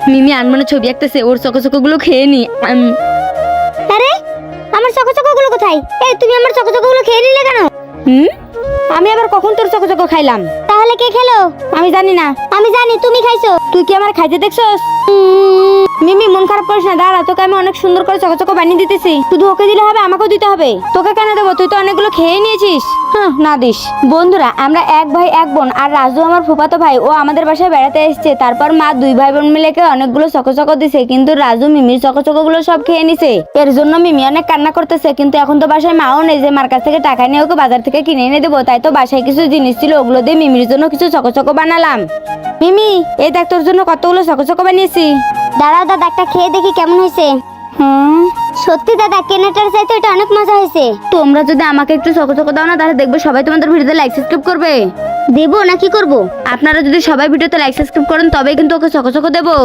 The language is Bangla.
মিমি আনমনে ছবি আঁকতেছে, ওর চকচক গুলো খেয়ে নি। আরে আমার চকচক গুলো কোথায়? এই তুমি আমার চকচক গুলো খেয়ে নিলে কেন? আমি আবার কখন তোর চকচক খাইলাম? তাহলে কে খেলো? আমি জানি না। আমি জানি তুমি খাইছো। তুই কি আমার খাইতে দেখছস? মিমি মন খারাপ করিস না, দাঁড়া, তোকে আমি অনেক সুন্দর করে চকচক বানিয়ে দিতেছি। শুধু ওকে দিলে হবে, আমাকেও দিতে হবে। তোকে কেন দেবো? তুই তো অনেকগুলো খেয়ে নিয়েছিস। হ্যাঁ, না দিস। বন্ধুরা, আমরা এক ভাই এক বোন, আর রাজু আমার ফুফাতো ভাই, ও আমাদের বাসায় বেড়াতে এসেছে। তারপর মা দুই ভাই বোন মিলে অনেকগুলো চকচক দিছে, কিন্তু রাজু মিমির চকচক গুলো সব খেয়ে নিছে। এর জন্য মিমি অনেক কান্না করতেছে, কিন্তু এখন তো বাসায় মাও নেই যে মার কাছ থেকে টাকা নিয়ে ওকে বাজার থেকে কিনে এনে দেবো। তাই তো বাসায় কিছু জিনিস ছিল, ওগুলো দিয়ে মিমির জন্য কিছু চকচক বানালাম। মিমি, এই দেখ, তোর জন্য কতগুলো চকচক বানিয়েছি। দাঁড়াও দাদা, একটা খেয়ে দেখি কেমন হয়েছে। সত্যি দাদা, কেনাটার চাইতে এটা অনেক মজা হয়েছে। তোমরা যদি আমাকে একটু চকচক দাও না, তাহলে দেখবে সবাই তোমাদের ভিডিওতে লাইক সাবস্ক্রাইব করবে। দেবো না কি করবো? আপনারা যদি সবাই ভিডিওতে লাইক সাবস্ক্রাইব করেন তবেই কিন্তু ওকে চকচক দেবো।